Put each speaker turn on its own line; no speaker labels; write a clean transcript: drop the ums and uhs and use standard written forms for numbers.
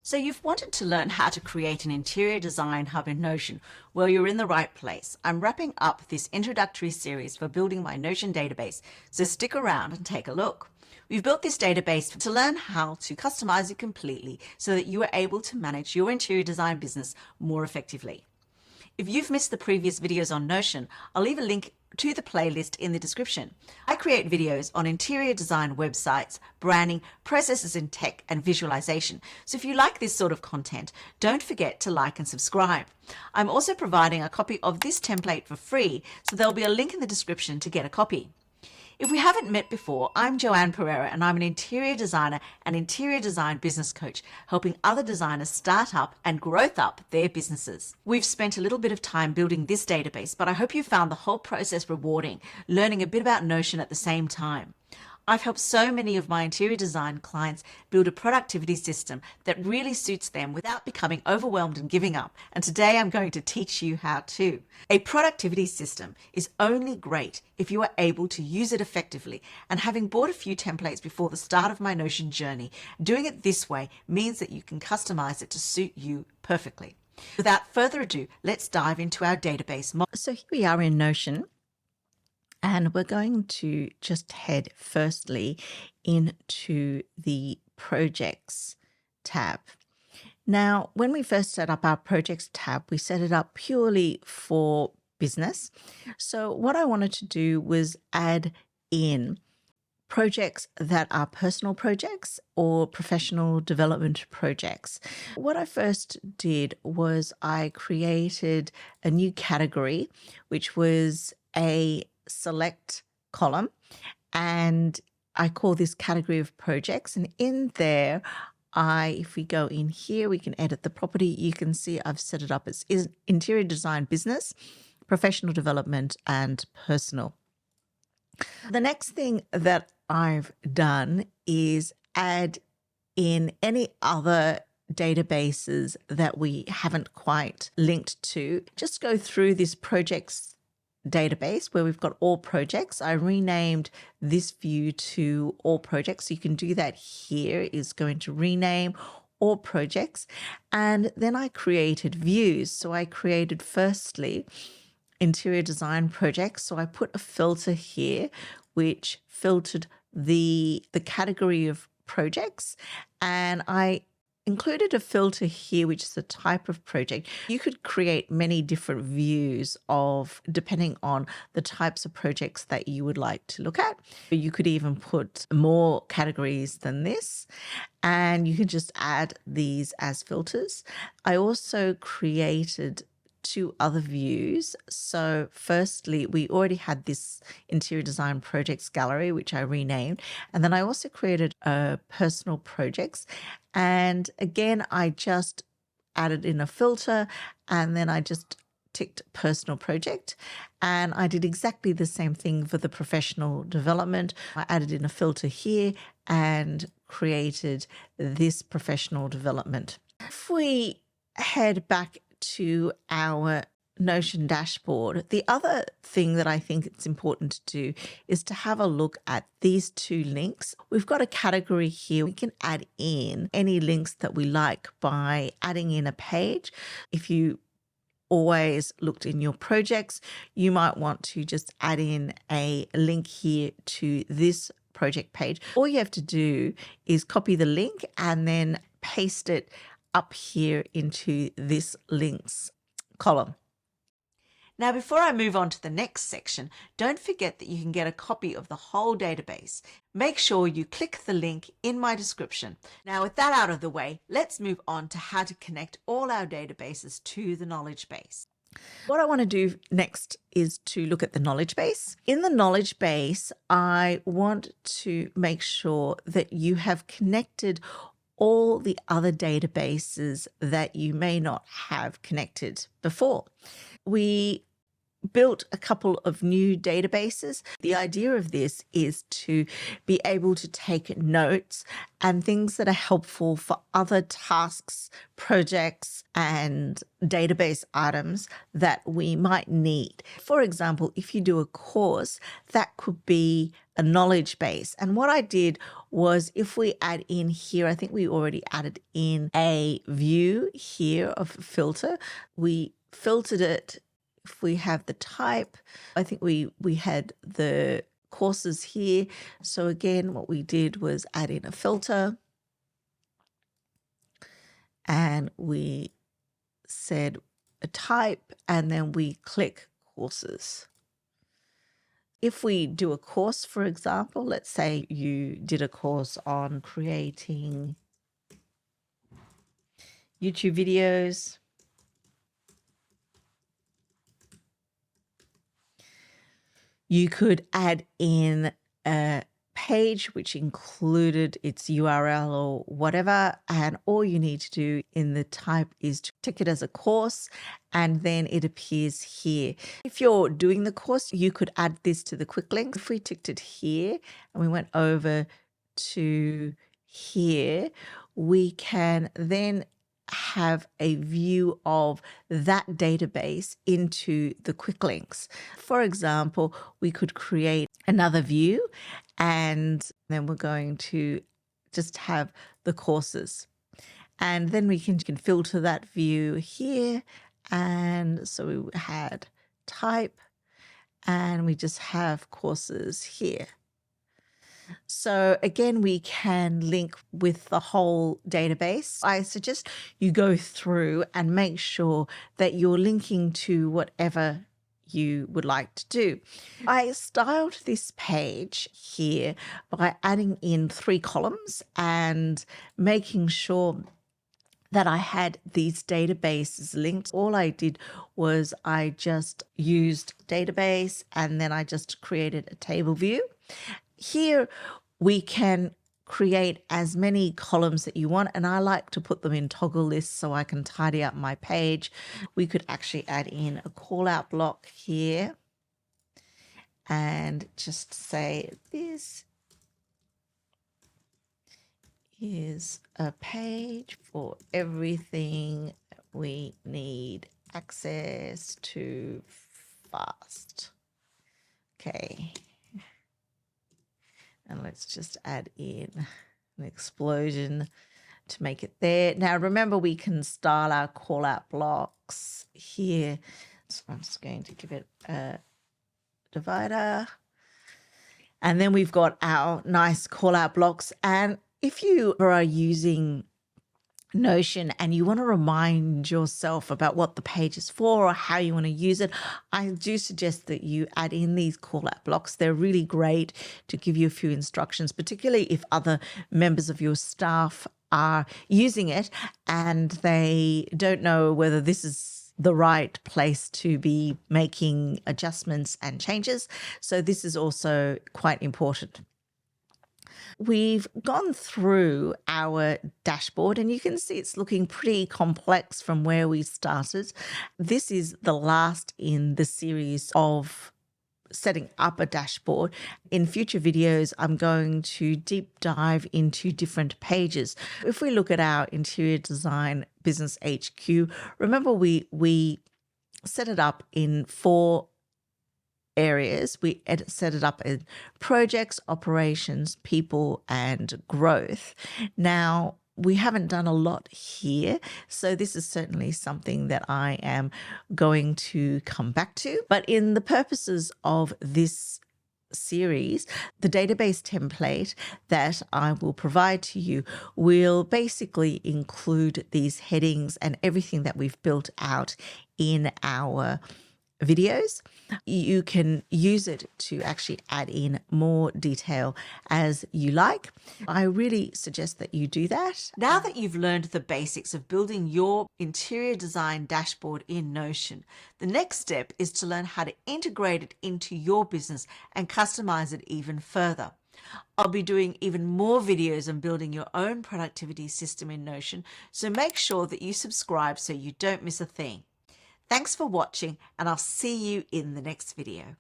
So you've wanted to learn how to create an interior design hub in Notion. Well, you're in the right place. I'm wrapping up this introductory series for building my Notion database, so stick around and take a look. We've built this database to learn how to customize it completely so that you are able to manage your interior design business more effectively. If you've missed the previous videos on Notion, I'll leave a link to the playlist in the description. I create videos on interior design websites, branding, processes in tech, and visualization. So if you like this sort of content, don't forget to like and subscribe. I'm also providing a copy of this template for free, so there'll be a link in the description to get a copy. If we haven't met before, I'm Joanne Pereira and I'm an interior designer and interior design business coach, helping other designers start up and growth up their businesses. We've spent a little bit of time building this database, but I hope you found the whole process rewarding, learning a bit about Notion at the same time. I've helped so many of my interior design clients build a productivity system that really suits them without becoming overwhelmed and giving up. And today I'm going to teach you how to. A productivity system is only great if you are able to use it effectively. And having bought a few templates before the start of my Notion journey, doing it this way means that you can customize it to suit you perfectly. Without further ado, let's dive into our database. So here we are in Notion. And we're going to just head firstly into the projects tab. Now, when we first set up our projects tab, we set it up purely for business. So what I wanted to do was add in projects that are personal projects or professional development projects. What I first did was I created a new category, which was a select column, and I call this category of projects. And in there, if we go in here, we can edit the property. You can see I've set it up as interior design business, professional development, and personal. The next thing that I've done is add in any other databases that we haven't quite linked to. Just go through this projects database where we've got all projects. I renamed this view to all projects. So you can do that here, is going to rename all projects. And then I created views. So I created firstly interior design projects. So I put a filter here, which filtered the category of projects. And I included a filter here, which is the type of project. You could create many different views depending on the types of projects that you would like to look at. You could even put more categories than this, and you could just add these as filters. I also created two other views. So firstly, we already had this interior design projects gallery, which I renamed. And then I also created a personal projects. And again, I just added in a filter, and then I just ticked personal project. And I did exactly the same thing for the professional development. I added in a filter here and created this professional development. If we head back to our Notion dashboard, the other thing that I think it's important to do is to have a look at these two links. We've got a category here. We can add in any links that we like by adding in a page. If you always looked in your projects, you might want to just add in a link here to this project page. All you have to do is copy the link and then paste it up here into this links column. Now, before I move on to the next section, don't forget that you can get a copy of the whole database. Make sure you click the link in my description. Now, with that out of the way, let's move on to how to connect all our databases to the knowledge base. What I want to do next is to look at the knowledge base. In the knowledge base, I want to make sure that you have connected all the other databases that you may not have connected before. We built a couple of new databases. The idea of this is to be able to take notes and things that are helpful for other tasks, projects, and database items that we might need. For example, if you do a course, that could be a knowledge base. And what I did was, if we add in here, I think we already added in a view here of filter. We filtered it. If we have the type, I think we had the courses here. So again, what we did was add in a filter, and we said a type, and then we click courses. If we do a course, for example, let's say you did a course on creating YouTube videos. You could add in a page which included its URL or whatever, and all you need to do in the type is to tick it as a course, and then it appears here. If you're doing the course, you could add this to the quick links. If we ticked it here and we went over to here, we can then have a view of that database into the quick links. For example, we could create another view, and then we're going to just have the courses. And then we can filter that view here. And so we had type, and we just have courses here. So again, we can link with the whole database. I suggest you go through and make sure that you're linking to whatever you would like to do. I styled this page here by adding in 3 columns and making sure that I had these databases linked. All I did was I just used database, and then I just created a table view. Here we can create as many columns that you want, and I like to put them in toggle lists so I can tidy up my page. We could actually add in a call out block here and just say this is a page for everything we need access to fast. Okay. And let's just add in an explosion to make it there. Now, remember, we can style our call out blocks here. So I'm just going to give it a divider. And then we've got our nice call out blocks. And if you are using Notion and you want to remind yourself about what the page is for or how you want to use it, I do suggest that you add in these call out blocks. They're really great to give you a few instructions, particularly if other members of your staff are using it and they don't know whether this is the right place to be making adjustments and changes. So this is also quite important. We've gone through our dashboard, and you can see it's looking pretty complex from where we started. This is the last in the series of setting up a dashboard. In future videos, I'm going to deep dive into different pages. If we look at our interior design business HQ, remember we set it up in 4 areas. We set it up in projects, operations, people, and growth. Now, we haven't done a lot here, so this is certainly something that I am going to come back to. But in the purposes of this series, the database template that I will provide to you will basically include these headings and everything that we've built out in our videos. You can use it to actually add in more detail as you like. I really suggest that you do that. Now that you've learned the basics of building your interior design dashboard in Notion, the next step is to learn how to integrate it into your business and customize it even further. I'll be doing even more videos on building your own productivity system in Notion, so make sure that you subscribe so you don't miss a thing. Thanks for watching, and I'll see you in the next video.